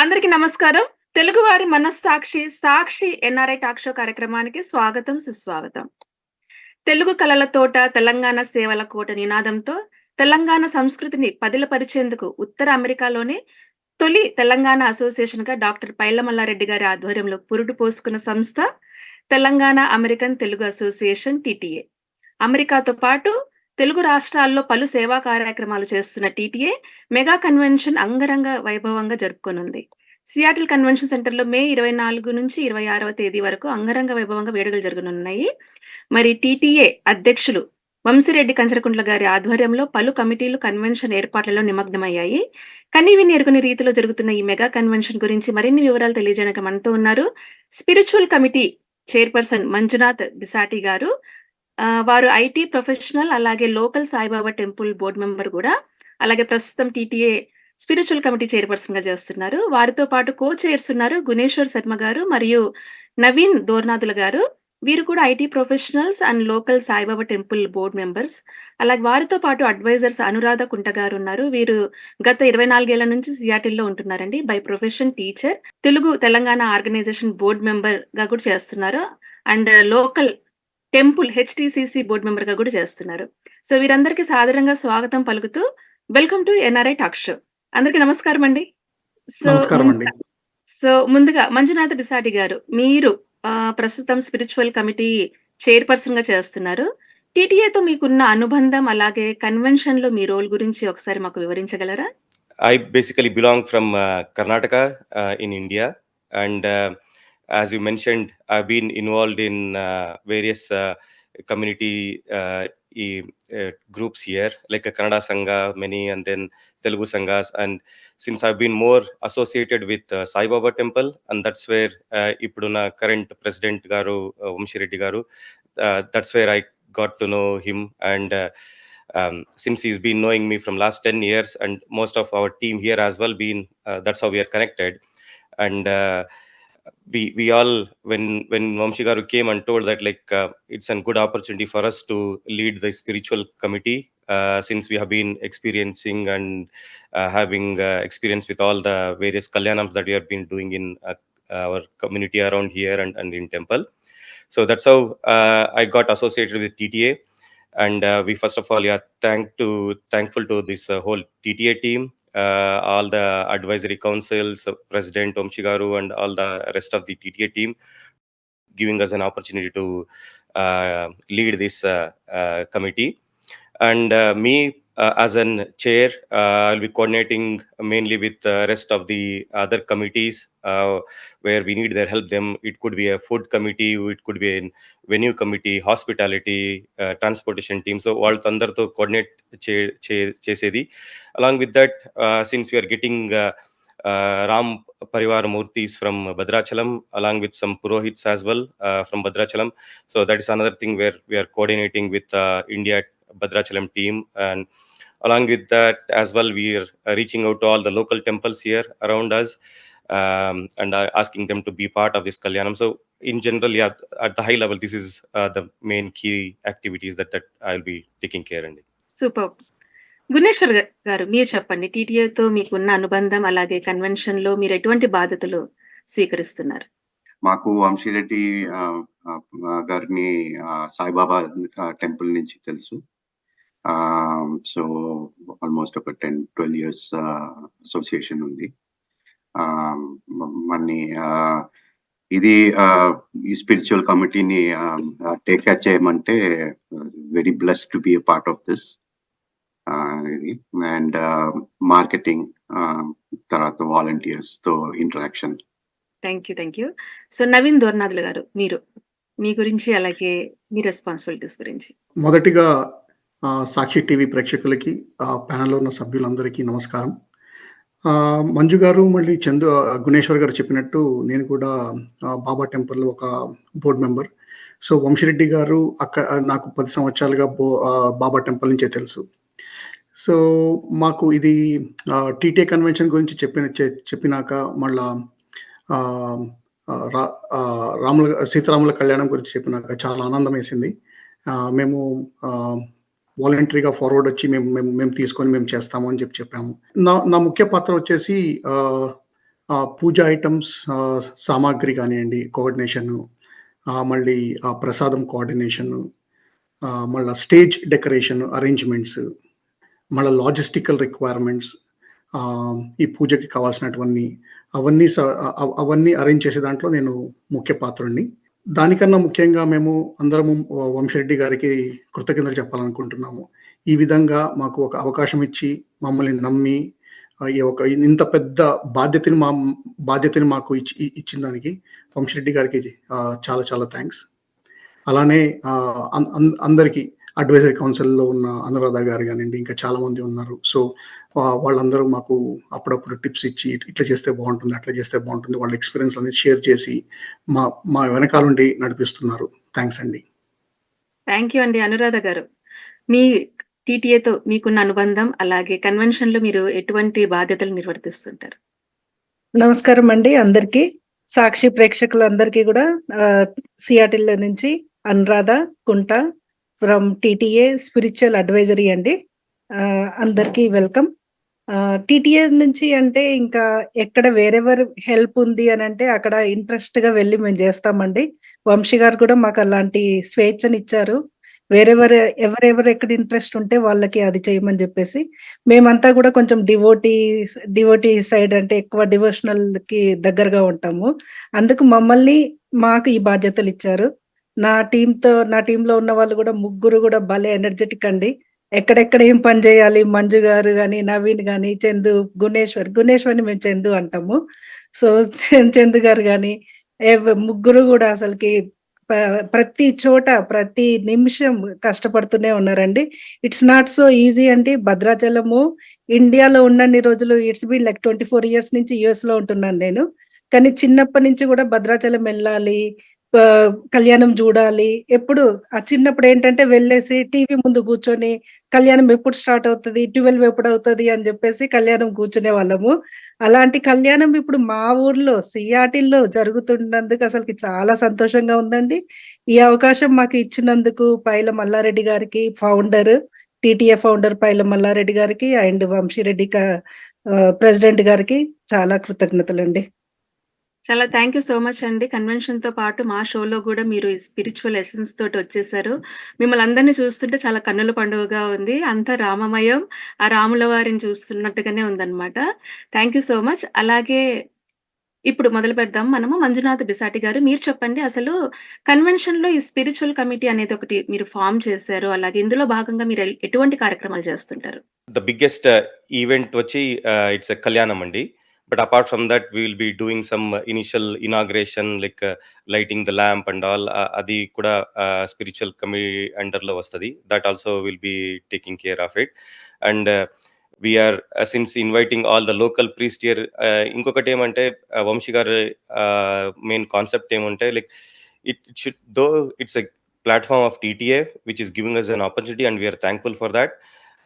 అందరికీ నమస్కారం. తెలుగువారి మనస్సాక్షి, సాక్షి ఎన్ఆర్ఐ టాక్ షో కార్యక్రమానికి స్వాగతం, సుస్వాగతం. తెలుగు కళల తోట, తెలంగాణ సేవల కోట నినాదంతో తెలంగాణ సంస్కృతిని పదిలపరిచేందుకు ఉత్తర అమెరికాలోని తొలి తెలంగాణ అసోసియేషన్‌గా డాక్టర్ పైళ్ల మల్లారెడ్డి గారి ఆధ్వర్యంలో పురుడు పోసుకున్న సంస్థ Telangana American Telugu association TTA. అమెరికాతో పాటు తెలుగు రాష్ట్రాల్లో పలు సేవా కార్యక్రమాలు చేస్తున్న టీటీఏ మెగా కన్వెన్షన్ అంగరంగ వైభవంగా జరుపుకోనుంది. సియాటిల్ కన్వెన్షన్ సెంటర్‌లో మే 24 నుంచి 26వ తేదీ వరకు అంగరంగ వైభవంగా వేడుకలు జరగనున్నాయి. మరి టీటీఏ అధ్యక్షులు వంశిరెడ్డి కంచరకుంట్ల గారి ఆధ్వర్యంలో పలు కమిటీలు కన్వెన్షన్ ఏర్పాట్లలో నిమగ్నమయ్యాయి. కనీవినీ ఎరుగని రీతిలో జరుగుతున్న ఈ మెగా కన్వెన్షన్ గురించి మరిన్ని వివరాలు తెలియజేయడానికి మనతో ఉన్నారు స్పిరిచువల్ కమిటీ చైర్పర్సన్ మంజునాథ్ బిసాటి గారు. వారు ఐటీ ప్రొఫెషనల్, అలాగే local Saibaba temple board member కూడా. అలాగే ప్రస్తుతం టీటీఏ స్పిరిచువల్ కమిటీ చైర్పర్సన్‌గా చేస్తున్నారు. వారితో పాటు కో చైర్స్ ఉన్నారు గుణేశ్వర్ శర్మ గారు మరియు నవీన్ దోర్నాదుల గారు. వీరు కూడా IT professionals and local Saibaba temple board members. అలాగే వారితో పాటు అడ్వైజర్స్ అనురాధ కుంట గారు ఉన్నారు. వీరు గత 24 ఏళ్ల నుంచి సియాటిల్‌లో ఉంటున్నారండి. By profession teacher. Telugu Telangana organization board మెంబర్‌గా కూడా చేస్తున్నారు. And local temple HTCC board మెంబర్‌గా కూడా చేస్తున్నారు. సో వీరందరికీ సాదరంగా స్వాగతం పలుకుతూ welcome to NRI talk show. అందరికీ నమస్కారం అండి. సో నమస్కారం అండి. ముందుగా మంజునాథ బిసాటి గారు, మీరు ప్రస్తుతం స్పిరిచువల్ కమిటీ చైర్పర్సన్‌గా చేస్తున్నారు. టీటీఏతో మీకున్న అనుబంధం, అలాగే కన్వెన్షన్‌లో మీ రోల్ గురించి ఒకసారి మాకు వివరించగలరా? I basically belong from Karnataka in India, and as you mentioned, I've been involved in various community groups here, like a Kannada Sangha, many, and then Telugu Sanghas. And since I've been more associated with Sai Baba Temple, and that's where Ipuduna current President Garu, Vamshireddy Garu, that's where I got to know him. And since he's been knowing me from last 10 years, and most of our team here as well been, that's how we are connected. And we all, when Vamshi Garu came and told that it's a good opportunity for us to lead the spiritual committee, since we have been experiencing and having experience with all the various kalyanams that we have been doing in our community around here and in temple. So that's how I got associated with TTA. And we first of all, thankful to this whole TTA team, all the advisory councils, President Omshigaru, and all the rest of the TTA team, giving us an opportunity to lead this committee. And me as an chair, I'll be coordinating mainly with the rest of the other committees where we need their help. It could be a food committee, it could be a venue committee, hospitality, transportation team. So all అందరితో coordinate చేసేది. Along with that, since we are getting Ram Parivar Murtis from Bhadrachalam, along with some Purohits as well from Bhadrachalam. So that is another thing where we are coordinating with India Bhadrachalam team. And along with that as well, we are reaching out to all the local temples here around us, and asking them to be part of this Kalyanam. So in general, yeah, at the high level, this is the main key activities that I'll be taking care of. Super. Guneshwar garu, మీరు చెప్పండి. టీటీఏతో మీకున్న అనుబంధం, అలాగే కన్వెన్షన్‌లో మీరు ఎటువంటి బాధ్యతలు స్వీకరిస్తున్నారు? మాకు వంశీరెడ్డి గారిని సాయిబాబా టెంపుల్ నుంచి తెలుసు. సో ఆల్మోస్ట్ ఒక 10-12 ఇయర్స్ అసోసియేషన్ ఉంది. ఇది ఈ స్పిరిచువల్ కమిటీని టేక్ కేర్ చేయమంటే very blessed to be a part of this. And marketing, తర్వాత వాలంటీర్స్ తో interaction. Thank you. So Naveen Dornadula garu, మీరు మీ గురించి, అలాగే మీ రెస్పాన్సిబిలిటీస్ గురించి. మొదటిగా సాక్షి టీవీ ప్రేక్షకులకి, ప్యానెల్లో ఉన్న సభ్యులందరికీ నమస్కారం. మంజు గారు, మళ్ళీ గుణేశ్వర్ గారు చెప్పినట్టు నేను కూడా బాబా టెంపుల్లో ఒక బోర్డ్ మెంబర్. సో వంశిరెడ్డి గారు నాకు 10 సంవత్సరాలుగా బాబా టెంపుల్ నుంచే తెలుసు. సో మాకు ఇది టీటీఏ కన్వెన్షన్ గురించి చెప్పినాక మళ్ళా సీతారాముల కళ్యాణం గురించి చెప్పినాక చాలా ఆనందం వేసింది. మేము వాలంటరీగా ఫార్వర్డ్ వచ్చి మేము తీసుకొని మేము చేస్తాము అని చెప్పాము. నా ముఖ్య పాత్ర వచ్చేసి పూజ ఐటమ్స్ సామాగ్రి కానియండి, కోఆర్డినేషను, మళ్ళీ ప్రసాదం కోఆర్డినేషను, మళ్ళా స్టేజ్ డెకరేషన్ అరేంజ్‌మెంట్స్, మళ్ళా లాజిస్టికల్ రిక్వైర్మెంట్స్, ఈ పూజకి కావాల్సినటువన్నీ అవన్నీ అరేంజ్ చేసే దాంట్లో నేను ముఖ్య పాత్రుడిని. దానికన్నా ముఖ్యంగా మేము అందరము వంశిరెడ్డి గారికి కృతజ్ఞతలు చెప్పాలనుకుంటున్నాము. ఈ విధంగా మాకు ఒక అవకాశం ఇచ్చి, మమ్మల్ని నమ్మి, ఈ ఒక ఇంత పెద్ద బాధ్యతని మాకు ఇచ్చిన దానికి వంశిరెడ్డి గారికి చాలా చాలా థాంక్స్. అలానే అందరికీ అడ్వైజరీ కౌన్సిల్‌లో ఉన్న అనురాధ గారు గానియండి, ఇంకా చాలామంది ఉన్నారు. సో, వాళ్ళందరూ మాకు అప్పుడప్పుడు టిప్స్ ఇచ్చి, ఇట్లా చేస్తే బావుంటుంది, అట్లా చేస్తే బావుంటుంది. వాళ్ళ ఎక్స్‌పీరియన్స్ అనేది షేర్ చేసి, మా వెనకాలుండి నడిపిస్తున్నారు. థాంక్స్ అండి. థ్యాంక్ యూ అండి అనురాధ గారు. మీ టీటీఏతో మీకున్న అనుబంధం, అలాగే కన్వెన్షన్‌లో మీరు ఎటువంటి బాధ్యతలు నిర్వర్తిస్తుంటారు? నమస్కారం అండి అందరికీ. సాక్షి ప్రేక్షకులందరికీ కూడా సియాటిల్ నుంచి అనురాధ కుంట ఫ్రమ్ టీటీఏ స్పిరిచువల్ అడ్వైజరీ అండి. అందరికీ వెల్కమ్. టీటీఏ నుంచి అంటే ఇంకా ఎక్కడ వేరెవర్ హెల్ప్ ఉంది అని అంటే అక్కడ ఇంట్రెస్ట్‌గా వెళ్ళి మేము చేస్తామండి. వంశీ గారు కూడా మాకు అలాంటి స్వేచ్ఛనిచ్చారు. ఎవరెవరు ఎక్కడ ఇంట్రెస్ట్ ఉంటే వాళ్ళకి అది చేయమని చెప్పేసి. మేమంతా కూడా కొంచెం డివోటీ సైడ్ అంటే ఎక్కువ డివోషనల్‌కి దగ్గరగా ఉంటాము. అందుకు మాకు ఈ బాధ్యతలు ఇచ్చారు. నా టీమ్‌లో ఉన్న వాళ్ళు కూడా ముగ్గురు కూడా భలే ఎనర్జెటిక్ అండి. ఎక్కడెక్కడ ఏం పని చేయాలి, మంజు గారు గాని, నవీన్ గాని, చందు, గుణేశ్వర్‌ని మేము చందు అంటాము. సో, చందు గారు గాని, ముగ్గురు కూడా అసలకి ప్రతి చోట, ప్రతి నిమిషం కష్టపడుతూనే ఉన్నారండి. ఇట్స్ నాట్ సో ఈజీ అండి. భద్రాచలము ఇండియాలో ఉన్నన్ని రోజులు ఇట్స్ బీన్ లైక్ 24 ఇయర్స్ నుంచి యూఎస్‌లో ఉంటున్నాను నేను. కానీ చిన్నప్పటి నుంచి కూడా భద్రాచలం వెళ్ళాలి, కళ్యాణం చూడాలి. చిన్నప్పుడు ఏంటంటే వెళ్ళేసి టీవీ ముందు కూర్చొని కళ్యాణం ఎప్పుడు స్టార్ట్ అవుతది, 12 ఎప్పుడవుతది అని చెప్పేసి కళ్యాణం కూర్చునే వాళ్ళము. అలాంటి కళ్యాణం ఇప్పుడు మా ఊర్లో సియాటిల్‌లో జరుగుతున్నందుకు అసలకి చాలా సంతోషంగా ఉందండి. ఈ అవకాశం మాకు ఇచ్చినందుకు పైల మల్లారెడ్డి గారికి, టీటీఏ ఫౌండర్ పైల మల్లారెడ్డి గారికి అండ్ వంశీరెడ్డి ప్రెసిడెంట్ గారికి చాలా కృతజ్ఞతలండి. చాలా థ్యాంక్ యూ సో మచ్ అండి. కన్వెన్షన్‌తో పాటు మా షోలో గూడా మీరు ఈ స్పిరిచువల్ ఎసెన్స్ తోటి వచ్చేసారు. మిమ్మల్ని అందరిని చూస్తుంటే చాలా కన్నుల పండుగగా ఉంది. అంతా రామమయం. ఆ రాముల వారిని చూస్తున్నట్టుగానే ఉందన్నమాట. Thank you so much. అలాగే ఇప్పుడు మొదలు పెడదాం మనము. మంజునాథ్ బిసాటి గారు మీరు చెప్పండి అసలు కన్వెన్షన్‌లో ఈ స్పిరిచువల్ కమిటీ అనేది ఒకటి మీరు ఫార్మ్ చేశారు. అలాగే ఇందులో భాగంగా మీరు ఎటువంటి కార్యక్రమాలు చేస్తుంటారు? The biggest event వచ్చి it's a Kalyanam andi. But apart from that, we will be doing some initial inauguration, like lighting the lamp and all. Adi kuda spiritual committee under lo vastadi. That also will be taking care of it. And we are since inviting all the local priests here. Inkokati emante Vamshi garu main concept emunte like it should, though it's a platform of TTA which is giving us an opportunity, and we are thankful for that.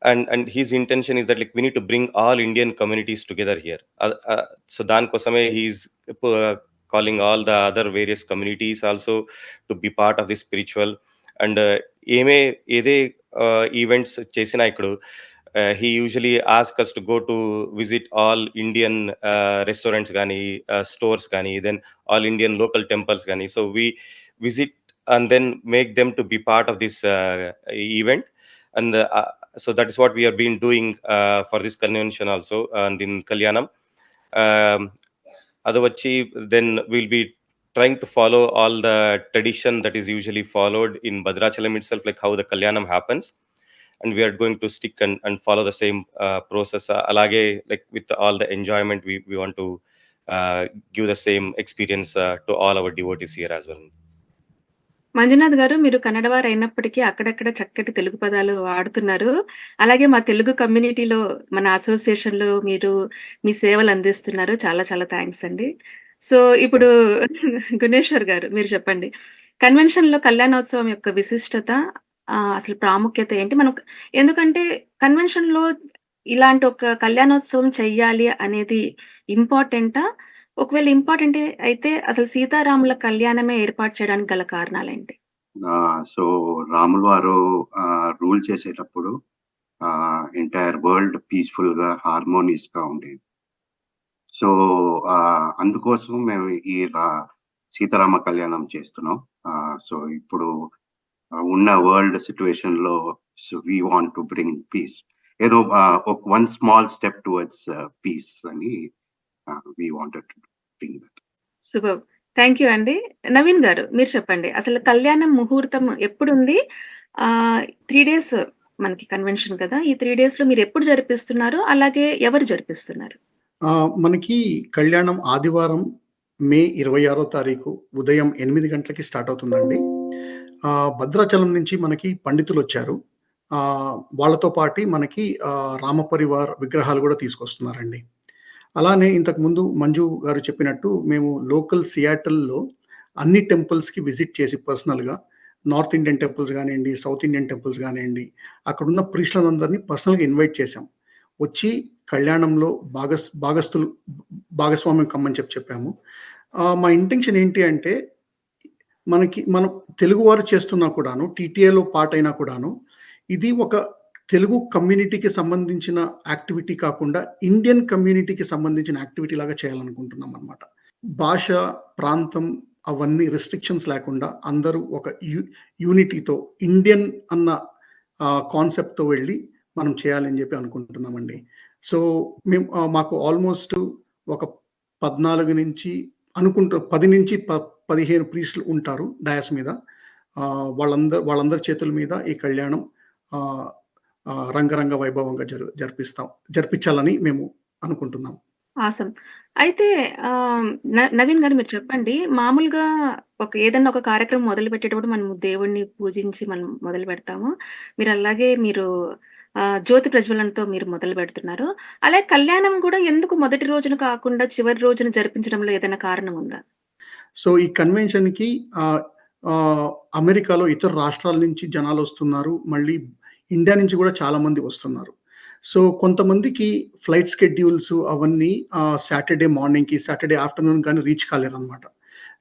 And his intention is that like we need to bring all Indian communities together here. So dan kosame he's calling all the other various communities also to be part of this spiritual. And ede events chesina ikkudu he usually asks us to go to visit all Indian restaurants gani, stores gani, then all Indian local temples gani. So we visit and then make them to be part of this event. And so that is what we have been doing for this convention also, and in Kalyanam. Adavachi, then we'll be trying to follow all the tradition that is usually followed in Bhadrachalam itself, like how the Kalyanam happens. And we are going to stick and follow the same process. Alage, like with all the enjoyment, we want to give the same experience to all our devotees here as well. Manjunath garu మీరు కన్నడ వారు అయినప్పటికీ అక్కడక్కడ చక్కటి తెలుగు పదాలు వాడుతున్నారు. అలాగే మా తెలుగు కమ్యూనిటీలో మన అసోసియేషన్‌లో మీరు మీ సేవలు అందిస్తున్నారు. చాలా చాలా థాంక్స్ అండి. సో, ఇప్పుడు గుణేశ్వర్ గారు మీరు చెప్పండి. కన్వెన్షన్‌లో కళ్యాణోత్సవం యొక్క విశిష్టత, అసలు ప్రాముఖ్యత ఏంటి? ఎందుకంటే కన్వెన్షన్‌లో ఇలాంటి ఒక కళ్యాణోత్సవం చెయ్యాలి అనేది ఇంపార్టెంటా? ఒకవేళ ఇంపార్టెంట్ అయితే అసలు సీతారాముల కళ్యాణమే ఏర్పాటు చేయడానికి గల కారణాలేంటి? సో రాములు వారు రూల్ చేసేటప్పుడు ఎంటైర్ వరల్డ్ పీస్ఫుల్ గా హార్మోనియస్ గా ఉండేది. సో అందుకోసం మేము ఈ సీతారామ కళ్యాణం చేస్తున్నాం. సో ఇప్పుడు ఉన్న వరల్డ్ సిచ్యువేషన్ లో so we want to bring peace, ఏదో one small step towards peace అని we wanted to bring that. Super. Thank you అండి. నవీన్ గారు మీరు చెప్పండి. అసలు కళ్యాణం ముహూర్తం ఎప్పుడుంది? 3 డేస్ మనకి కన్వెన్షన్ కదా! ఈ 3 డేస్ లో మీరు ఎప్పుడు జరిపిస్తున్నారు? అలాగే ఎవరు జరిపిస్తున్నారు? మనకి కళ్యాణం ఆదివారం మే 26వ తారీఖు ఉదయం 8 గంటలకి స్టార్ట్ అవుతుందండి. భద్రాచలం నుంచి మనకి పండితులు వచ్చారు. వాళ్ళతో పాటు మనకి రామపరివార్ విగ్రహాలు కూడా తీసుకొస్తున్నారండి. అలానే ఇంతకుముందు మంజు గారు చెప్పినట్టు మేము లోకల్ సియాటల్లో అన్ని టెంపుల్స్‌కి విజిట్ చేసి పర్సనల్‌గా నార్త్ ఇండియన్ టెంపుల్స్ గానియండి, సౌత్ ఇండియన్ టెంపుల్స్ గానియండి, అక్కడున్న ప్రీస్టులందరినీ పర్సనల్‌గా ఇన్వైట్ చేశాం. వచ్చి కళ్యాణంలో భాగస్వామ్యం కమ్మని చెప్పాము. మా ఇంటెన్షన్ ఏంటి అంటే, మనం తెలుగువారు చేస్తున్నా కూడాను, టీటీఏలో పార్ట్ అయినా కూడాను, ఇది ఒక తెలుగు కమ్యూనిటీకి సంబంధించిన యాక్టివిటీ కాకుండా, ఇండియన్ కమ్యూనిటీకి సంబంధించిన యాక్టివిటీ లాగా చేయాలనుకుంటున్నాం అనమాట. భాష, ప్రాంతం అవన్నీ రెస్ట్రిక్షన్స్ లేకుండా అందరూ ఒక యూనిటీతో ఇండియన్ అన్న కాన్సెప్ట్‌తో వెళ్ళి మనం చేయాలని చెప్పి అనుకుంటున్నామండి. సో మాకు ఆల్మోస్ట్ ఒక 14 నుంచి 10 నుంచి 15 ప్రీస్టులు ఉంటారు డయాస్ మీద. వాళ్ళందరి చేతుల మీద ఈ కళ్యాణం రంగరంగ వైభవంగా జరిపించాలని మేము అనుకుంటున్నాం. ఆసమ్. అయితే నవీన్ గారు మీరు చెప్పండి. మామూలుగా ఏదన్నా ఒక కార్యక్రమం మొదలుపెట్టేటప్పుడు మనం దేవుడిని పూజించి మనం మొదలుపెడతాము. మీరు జ్యోతి ప్రజ్వలనతో మీరు మొదలుపెడుతున్నారు. అలాగే కళ్యాణం కూడా ఎందుకు మొదటి రోజున కాకుండా చివరి రోజున జరిపించడంలో ఏదైనా కారణం ఉందా? సో ఈ కన్వెన్షన్‌కి అమెరికాలో ఇతర రాష్ట్రాల నుంచి జనాలొస్తున్నారు. మళ్ళీ ఇండియా నుంచి కూడా చాలామంది వస్తున్నారు. సో కొంతమందికి ఫ్లైట్ షెడ్యూల్స్ అవన్నీ సాటర్‌డే మార్నింగ్‌కి, సాటర్‌డే ఆఫ్టర్‌నూన్ గాని రీచ్ కాలేరనమాట.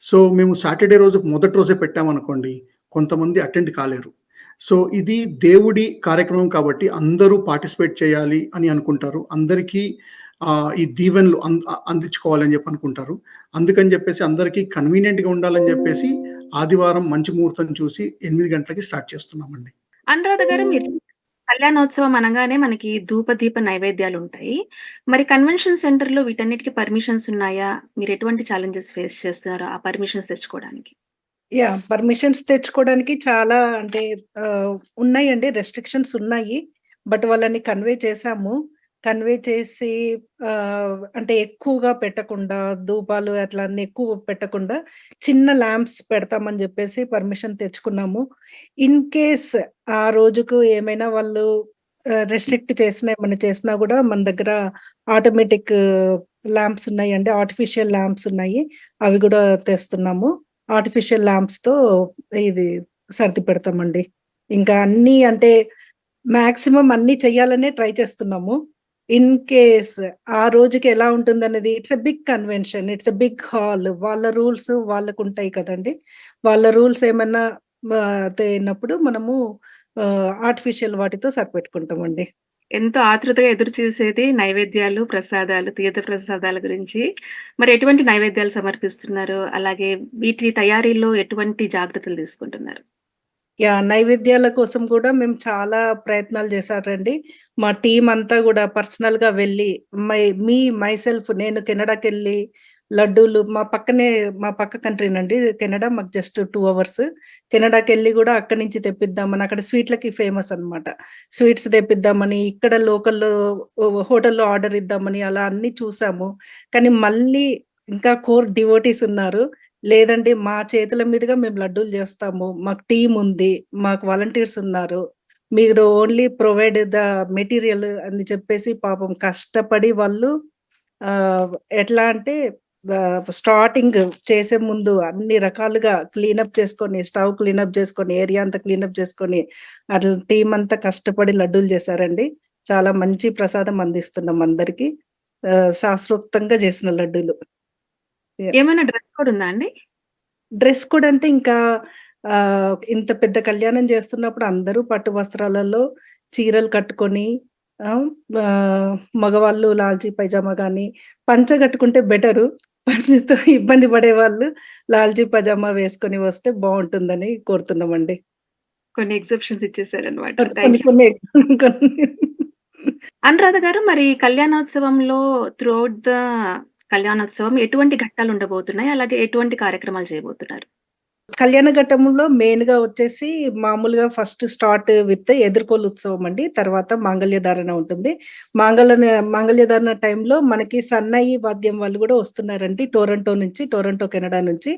సో మేము సాటర్‌డే రోజు మొదటి రోజే పెట్టామనుకోండి, కొంతమంది అటెండ్ కాలేరు. సో ఇది దేవుడి కార్యక్రమం కాబట్టి అందరూ పార్టిసిపేట్ చేయాలి అని అనుకుంటారు. అందరికీ ఈ దీవెనలు అందించుకోవాలని చెప్పి అనుకుంటారు. అందుకని చెప్పేసి అందరికీ కన్వీనియంట్‌గా ఉండాలని చెప్పేసి ఆదివారం మంచి ముహూర్తం చూసి 8 గంటలకి స్టార్ట్ చేస్తున్నామండి. అనురాధ గారు మీరు కళ్యాణోత్సవం అనగానే మనకి ధూపదీప నైవేద్యాలుంటాయి. మరి కన్వెన్షన్ సెంటర్‌లో వీటన్నిటికి పర్మిషన్స్ ఉన్నాయా? మీరు ఎటువంటి ఛాలెంజెస్ ఫేస్ చేస్తున్నారు ఆ పర్మిషన్స్ తెచ్చుకోవడానికి? పర్మిషన్స్ తెచ్చుకోవడానికి చాలా ఉన్నాయండి. రెస్ట్రిక్షన్స్ ఉన్నాయి. బట్ వాళ్ళని కన్వే చేశాము. కన్వే చేసి ఎక్కువగా పెట్టకుండా, ధూపాలు అట్లా అన్నీ ఎక్కువ పెట్టకుండా, చిన్న ల్యాంప్స్ పెడతామని జెప్పేసి పర్మిషన్ తెచ్చుకున్నాము. ఇన్ కేస్ ఆ రోజుకు ఏమైనా వాళ్ళు రెస్ట్రిక్ట్ ఏమన్నా చేసినా గూడా మన దగ్గర ఆటోమేటిక్ ల్యాంప్స్ ఉన్నాయండి. ఆర్టిఫిషియల్ ల్యాంప్స్ ఉన్నాయి. అవి గూడా తెస్తున్నాము. ఆర్టిఫిషియల్ ల్యాంప్స్‌తో ఇది సర్ది పెడతామండి. ఇంకా అన్నీ మాక్సిమం అన్నీ చెయ్యాలనే ట్రై చేస్తున్నాము. ఇన్ కేస్ ఆ రోజుకి ఎలా ఉంటుందనేది it's a big convention. It's a big hall. వాళ్ళ రూల్స్ వాళ్ళకుంటాయి కదండీ! వాళ్ళ రూల్స్ ఏమన్నా తేనప్పుడు మనము ఆర్టిఫిషియల్ వాటితో సరిపెట్టుకుంటామండి. ఎంతో ఆతృతగా ఎదురు చూసేది నైవేద్యాలు, ప్రసాదాలు, తీర్థ ప్రసాదాల గురించి. మరి ఎటువంటి నైవేద్యాలు సమర్పిస్తున్నారు? అలాగే వీటి తయారీలో ఎటువంటి జాగ్రత్తలు తీసుకుంటున్నారు? నైవేద్యాల కోసం కూడా మేము చాలా ప్రయత్నాలు చేశారండి. మా టీమ్ అంతా గూడా పర్సనల్‌గా వెళ్ళి మైసెల్ఫ్ నేను కెనడాకెళ్ళి లడ్డూలు మా పక్క కంట్రీనండి కెనడా. మాకు జస్ట్ 2 అవర్స్. కెనడాకెళ్ళి గూడా అక్కడి నుంచి తెప్పిద్దామని, అక్కడ స్వీట్‌లకి ఫేమస్ అనమాట. స్వీట్స్ తెప్పిద్దామని, ఇక్కడ లోకల్‌లో హోటల్‌లో ఆర్డర్ ఇద్దామని అలా అన్నీ చూసాము. కానీ మళ్ళీ ఇంకా కోర్ డివోటీస్ ఉన్నారు. లేదండి మా చేతుల మీదుగా మేము లడ్డూలు చేస్తాము. మాకు టీమ్ ఉంది. మాకు వాలంటీర్స్ ఉన్నారు. మీరు ఓన్లీ ప్రొవైడ్ ద మెటీరియల్ అని చెప్పేసి పాపం కష్టపడి వాళ్ళు ఎట్లా అంటే స్టార్టింగ్ చేసే ముందు అన్ని రకాలుగా క్లీనప్ చేసుకొని, స్టవ్ క్లీనప్ చేసుకొని, ఏరియా అంతా క్లీనప్ చేసుకొని, అట్లా టీమ్ అంతా కష్టపడి లడ్డూలు చేశారండి. చాలా మంచి ప్రసాదం అందిస్తున్నాం అందరికి. శాస్త్రోక్తంగా చేసిన లడ్డూలు. ఏమైనా డ్రెస్ కోడ్ ఉందా అండి? డ్రెస్ కోడ్ ఇంకా ఇంత పెద్ద కళ్యాణం చేస్తున్నప్పుడు అందరూ పట్టు వస్త్రాలలో చీరలు కట్టుకొని మగవాళ్ళు లాల్చీ పైజామా గానీ, పంచ కట్టుకుంటే బెటరు. పంచతో ఇబ్బంది పడేవాళ్ళు లాల్చీ పైజామా వేసుకొని వస్తే బావుంటుందని కోరుతున్నామండి. కొన్ని ఎగ్జెప్షన్స్ ఇచ్చేసారనమాట. కొన్ని థాంక్ యూ. కొన్ని కొన్ని అనురాధ గారు, మరి కళ్యాణోత్సవంలో త్రూఅవుట్ ద కళ్యాణోత్సవం ఎటువంటి ఘట్టాలు ఉండబోతున్నాయి? అలాగే ఎటువంటి కార్యక్రమాలు చేయబోతున్నారు? కళ్యాణ ఘట్టంలో మెయిన్‌గా వచ్చేసి మామూలుగా ఫస్ట్ స్టార్ట్ విత్ ఎదుర్కోలు ఉత్సవం అండి. తర్వాత మాంగళ్యధారణ ఉంటుంది. మాంగళ్యధారణ టైంలో మనకి సన్నాయి వాద్యం వాళ్ళు గూడా వస్తున్నారండి. టొరంటో, కెనడా నుంచి.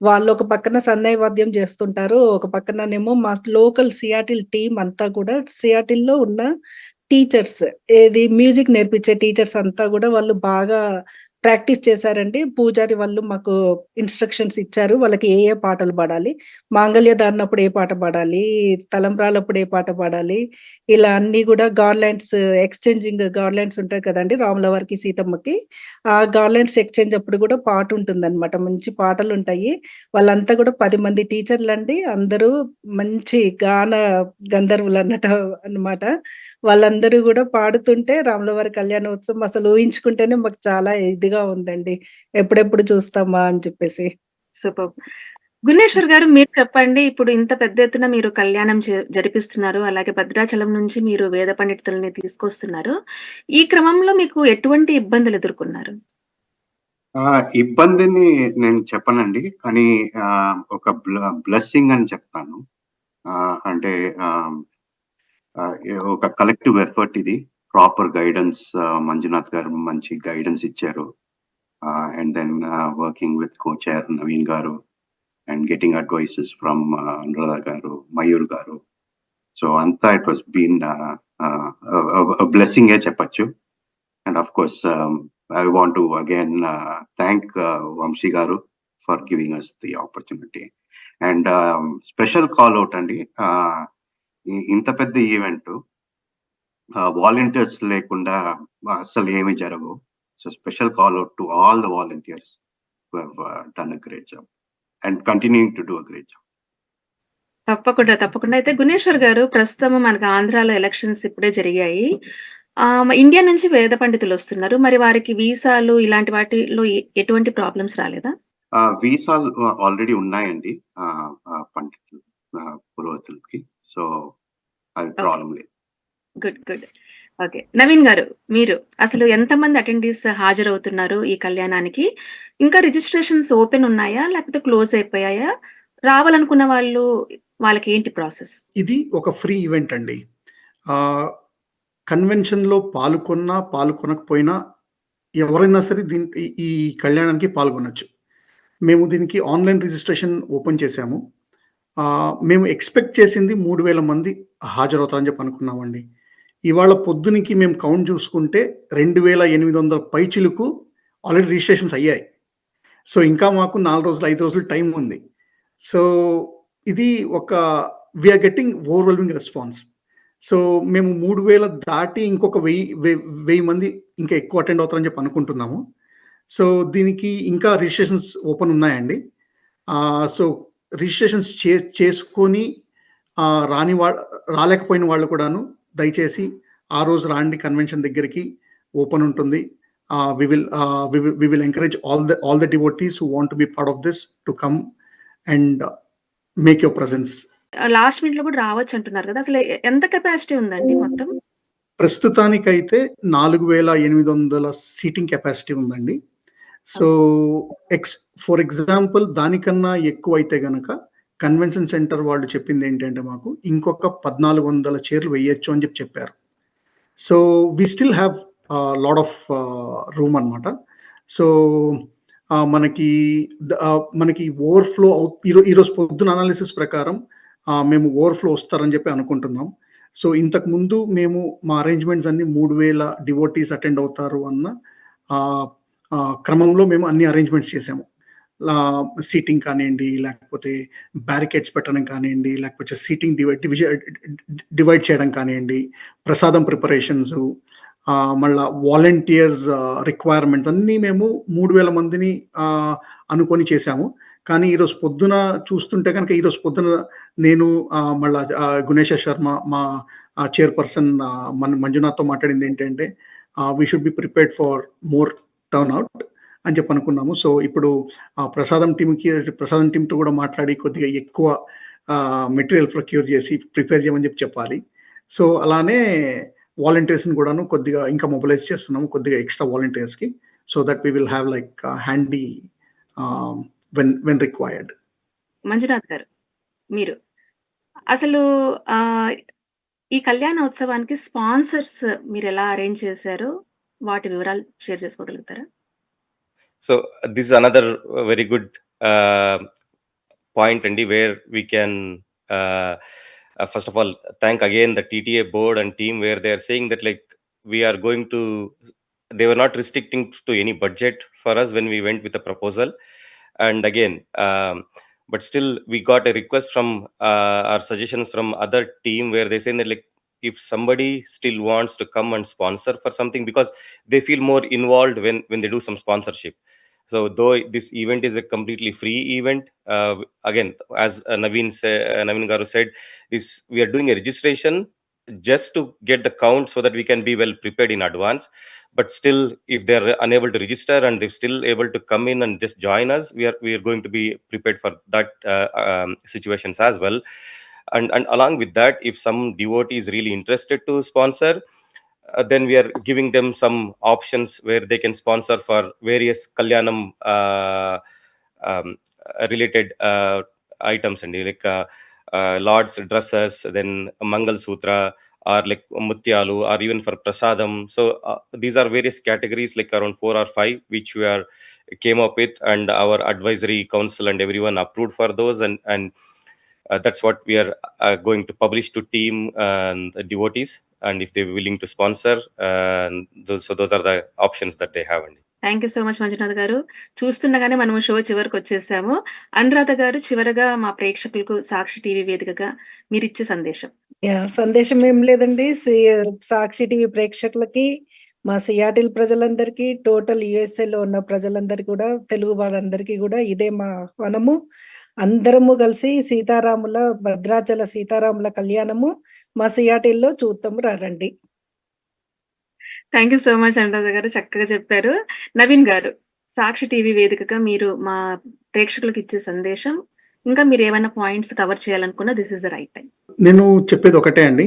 వాళ్ళు ఒక పక్కన సన్నాయి వాద్యం చేస్తుంటారు. ఒక పక్కననేమో మా లోకల్ సియాటిల్ టీమ్ అంతా కూడా సియాటిల్‌లో ఉన్న టీచర్స్ మ్యూజిక్ నేర్పించే టీచర్స్ అంతా గూడా వాళ్ళు బాగా ప్రాక్టీస్ చేశారండి. పూజారి వాళ్ళు మాకు ఇన్‌స్ట్రక్షన్స్ ఇచ్చారు. వాళ్ళకి ఏ ఏ పాటలు పాడాలి, మాంగళ్యధారణప్పుడు ఏ పాట పాడాలి, తలంబ్రాలప్పుడు ఏ పాట పాడాలి, ఇలా అన్నీ గూడా ఎక్స్‌చేంజింగ్ గార్లాండ్స్ ఉంటాయి కదండీ! రాముల వారికి, సీతమ్మకి. ఆ గార్లాండ్స్ ఎక్స్‌చేంజ్ అప్పుడు గూడా పాటుంటుందనమాట. మంచి పాటలుంటాయి. వాళ్ళంతా గూడా 10 మంది టీచర్లండి. అందరూ మంచి అన్నమాట. వాళ్ళందరూ గూడా పాడుతుంటే రాముల వారి కళ్యాణోత్సవం అసలు ఊహించుకుంటేనే మాకు చాలా ఇదిగా ఉందండి. ఎప్పుడెప్పుడు చూస్తామా అని చెప్పేసి. సూపర్బ్! గున్నేశ్వర్ గారు, మీరు చెప్పండి. ఇప్పుడు ఇంత పెద్ద ఎత్తున మీరు కళ్యాణం జరిపిస్తున్నారు. అలాగే భద్రాచలం నుంచి మీరు వేద పండితుల్ని తీసుకొస్తున్నారు. ఈ క్రమంలో మీకు ఎటువంటి ఇబ్బందులు ఎదుర్కొన్నారు? ఇబ్బందిని నేను చెప్పనండి. కానీ ఒక బ్లెస్సింగ్ అని చెప్తాను. అంటే ఒక కలెక్టివ్ ఎఫర్ట్ ఇది. ప్రాపర్ గైడెన్స్ మంజునాథ్ గారు మంచి గైడెన్స్ ఇచ్చారు. And then working with co-chair Naveen garu and getting advices from Anuradha garu, Mayur గారు. సో అంతా ఇట్ వాస్ బీన్ బ్లెస్సింగే చెప్పచ్చు. And of course I want to again thank Vamshi Garu for giving us the opportunity. And special call out అండి. ఇంత పెద్ద event volunteers లేకుండా అసలు ఏమి జరగవు. So special call out to all the volunteers who have done a great job and continuing to do a great job. తప్పకుండా. అయితే గున్నేశ్వర్ గారు, ప్రస్తుతం మనకు ఆంధ్రాలో ఎలక్షన్స్ ఇప్పుడే జరిగాయి. ఇండియా నుంచి వేద పండితులు వస్తున్నారు. మరి వారికి వీసాలు ఇలాంటి వాటిలో ఎటువంటి ప్రాబ్లమ్స్ రాలేదా? వీసాలు ఆల్రెడీ ఉన్నాయండి పండితులు, పురోహితులకి. సో అది ప్రాబ్లం లేదు. గుడ్. ఓకే. నవీన్ గారు, మీరు అసలు ఎంతమంది అటెండీస్ హాజరవుతున్నారు ఈ కళ్యాణానికి? ఇంకా రిజిస్ట్రేషన్స్ ఓపెన్ ఉన్నాయా? లేకపోతే క్లోజ్ అయిపోయాయా? రావాలనుకున్న వాళ్ళకి ఏంటి ప్రాసెస్? ఇది ఒక ఫ్రీ ఈవెంట్ అండి. కన్వెన్షన్‌లో పాల్గొనకపోయినా ఎవరైనా సరే ఈ కళ్యాణానికి పాల్గొనొచ్చు. మేము దీనికి ఆన్‌లైన్ రిజిస్ట్రేషన్ ఓపెన్ చేశాము. మేము ఎక్స్‌పెక్ట్ చేసింది 3000 మంది హాజరవుతారని చెప్పి అనుకున్నామండి. ఇవాళ పొద్దునకి మేము కౌంట్ చూసుకుంటే 2800 పైచిలుకు ఆల్రెడీ రిజిస్ట్రేషన్స్ అయ్యాయి. సో ఇంకా మాకు 4 రోజులు, 5 రోజులు టైం ఉంది. సో ఇది we are getting overwhelming response. So మేము 3000 దాటి ఇంకొక 1000 మంది ఇంకా ఎక్కువ అటెండ్ అవుతారని చెప్పి అనుకుంటున్నాము. సో దీనికి ఇంకా రిజిస్ట్రేషన్స్ ఓపెన్ ఉన్నాయండి. సో రిజిస్ట్రేషన్స్ చేసుకొని రాలేకపోయిన వాళ్ళు కూడాను దయచేసి ఆ రోజు రాండి, కన్వెన్షన్ దగ్గరికి ఓపెన్ ఉంటుంది. We will encourage all the devotees who want to be part of this to come and make your presence. Last మినిట్‌లో కూడా రావచ్చు అంటున్నారు కదా! అసలు ఎంత కెపాసిటీ ఉందండి మొత్తం? ప్రస్తుతానికైతే 4800 సీటింగ్ కెపాసిటీ ఉందండి. సో ఫర్ ఎగ్జాంపుల్ దానికన్నా ఎక్కువైతే గనక కన్వెన్షన్ సెంటర్ వాళ్ళు చెప్పింది ఏంటంటే మాకు ఇంకొక 1400 చైర్లు వేయొచ్చు అని చెప్పారు. So we still have lot of room అన్నమాట. సో మనకి ఓవర్‌ఫ్లో ఈరోజు పొద్దున అనాలిసిస్ ప్రకారం మేము ఓవర్‌ఫ్లో వస్తారని చెప్పి అనుకుంటున్నాం. సో ఇంతకు ముందు మేము మా అరేంజ్‌మెంట్స్ అన్ని 3000 డివోటీస్ అటెండ్ అవుతారు అన్న క్రమంలో మేము అన్ని అరేంజ్‌మెంట్స్ చేసాము. సీటింగ్ కానియండి, లేకపోతే బ్యారికేడ్స్ పెట్టడం కానియండి, లేకపోతే సీటింగ్ డివైడ్ చేయడం కానియండి, ప్రసాదం ప్రిపరేషన్స్, మళ్ళా వాలంటీర్స్ రిక్వైర్మెంట్స్ అన్నీ మేము 3000 మందిని అనుకొని చేశాము. కానీ ఈరోజు పొద్దున చూస్తుంటే కనుక ఈరోజు పొద్దున నేను మళ్ళా గుణేశ్వర్ శర్మ మా చైర్పర్సన్ మంజునాథ్తో మాట్లాడింది ఏంటంటే we should be prepared for more turnout అని చెప్పి అనుకున్నాము. సో ఇప్పుడు ప్రసాదం టీంతో కూడా మాట్లాడి కొద్దిగా ఎక్కువ మెటీరియల్ ప్రొక్యూర్ చేసి ప్రిపేర్ చేయమని చెప్పాలి. సో అలానే వాలంటీర్స్ని కూడాను కొద్దిగా ఇంకా మొబిలైజ్ చేస్తున్నాము, కొద్దిగా ఎక్స్ట్రా వాలంటీర్స్కి, so that we will have like handy when required. Manjunath garu, మీరు అసలు ఈ కళ్యాణోత్సవానికి స్పాన్సర్స్ మీరు ఎలా అరేంజ్ చేశారు, వాటి వివరాలు share చేసుకోగలుగుతారా? So this is another very good point, Andy, where we can first of all thank again the TTA board and team, where they are saying that like we are going to, they were not restricting to any budget for us when we went with the proposal. And again, but still we got a request from our suggestions from other team, where they say that like if somebody still wants to come and sponsor for something, because they feel more involved when they do some sponsorship. So though this event is a completely free event, again, as Naveen Garu said, this we are doing a registration just to get the count so that we can be well prepared in advance. But still, if they are unable to register and they're still able to come in and just join us, we are going to be prepared for that situations as well. And along with that, if some devotee is really interested to sponsor, then we are giving them some options where they can sponsor for various Kalyanam related items, and like Lord's dresses, then Mangal Sutra, or like Mutyalu, or even for Prasadam. So these are various categories, like around 4 or 5, which we are came up with, and our advisory council and everyone approved for those, and that's what we are going to publish to team and devotees, and if they're willing to sponsor, those are the options that they have. Thank you so much Manjunath గారు. చూస్తుండగానే మనము show చివరికి వచ్చేసాము. అనురాధ గారు, చివరగా మా ప్రేక్షకులకు సాక్షి TV వేదికగా మీరిచ్చే సందేశం. సందేశం ఏం లేదండి, సాక్షి టీవీ ప్రేక్షకులకి, మా సియాటిల్ ప్రజలందరికీ, టోటల్ యుఎస్ఏలో ఉన్న ప్రజలందరికీ కూడా, తెలుగు వాళ్ళందరికీ కూడా ఇదే మా ఆహ్వానము. అందరము కలిసి భద్రాచల సీతారాముల కళ్యాణము మా సియాటిల్లో చూద్దాము, రండి. Thank you so much Anuradha గారు, చక్కగా చెప్పారు. నవీన్ గారు, సాక్షి టీవీ వేదికగా మీరు మా ప్రేక్షకులకు ఇచ్చే సందేశం, ఇంకా మీరు ఏమైనా పాయింట్స్ కవర్ చేయాలనుకున్నా this is the right time. నేను చెప్పేది ఒకటే అండి,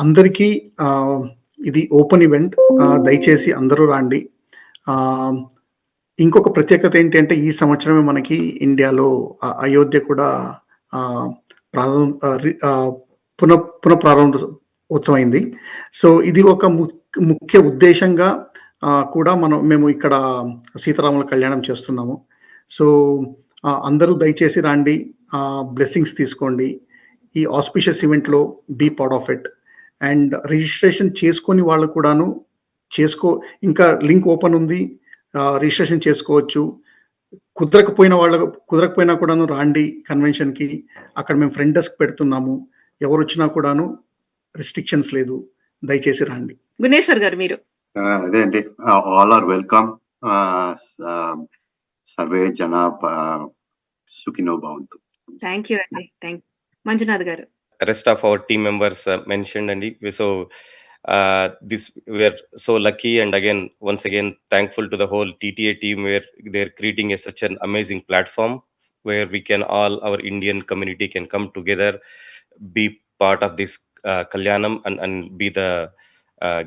అందరికీ ఇది ఓపెన్ ఈవెంట్, దయచేసి అందరూ రండి. ఇంకొక ప్రత్యేకత ఏంటంటే ఈ సంవత్సరమే మనకి ఇండియాలో అయోధ్య కూడా పునఃప్రారంభ ఉత్సవమైంది. సో ఇది ఒక ముఖ్య ఉద్దేశంగా కూడా మేము ఇక్కడ సీతారాముల కళ్యాణం చేస్తున్నాము. సో అందరూ దయచేసి రండి, బ్లెస్సింగ్స్ తీసుకోండి. ఈ ఆస్పిషియస్ ఈవెంట్లో be part of it. And registration చేసుకొని వాళ్ళు కూడాను ఇంకా లింక్ ఓపెన్ ఉంది, రిజిస్ట్రేషన్ చేసుకోవచ్చు. కుదరకపోయినా కూడాను రాండి కన్వెన్షన్కి. అక్కడ మేము ఫ్రంట్ డెస్క్ పెడుతున్నాము, ఎవరు వచ్చినా కూడాను రిస్ట్రిక్షన్స్ లేదు, దయచేసి రండి. గుణేశ్వర్ గారు, మీరు అదే అండి, ఆల్ ఆర్ వెల్కమ్. సర్వే జనా సుఖినో భవంతు. థ్యాంక్ యూ అండి. Thank you. Manjunath garu, rest of our team members mentioned, and so this we are so lucky, and again once again thankful to the whole TTA team, where they're creating such an amazing platform where we can our Indian community can come together, be part of this Kalyanam, and be the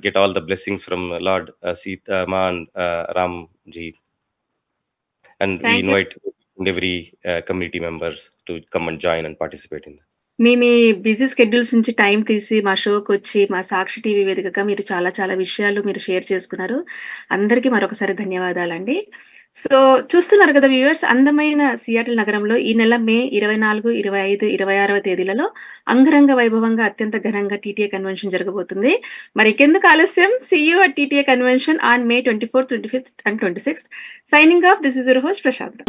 get all the blessings from Lord Sita Ma and Ram ji, and we invite every community members to come and join and participate in that. Me busy schedules నుంచి time తీసి మా షోకి వచ్చి మా సాక్షి TV వేదికగా మీరు చాలా చాలా విషయాలు మీరు షేర్ చేసుకున్నారు. అందరికీ మరొకసారి ధన్యవాదాలండి. సో చూస్తున్నారు కదా వ్యూవర్స్, అందమైన సియాటిల్ నగరంలో ఈ నెల మే 24, 25, 26వ తేదీలలో అంగరంగ వైభవంగా అత్యంత ఘనంగా టీటీఏ కన్వెన్షన్ జరగబోతుంది. మరి ఇంకెందుకు ఆలస్యం, see you at TTA convention on May 24th, 25th and 26th. Signing off, this is your host Prashanth.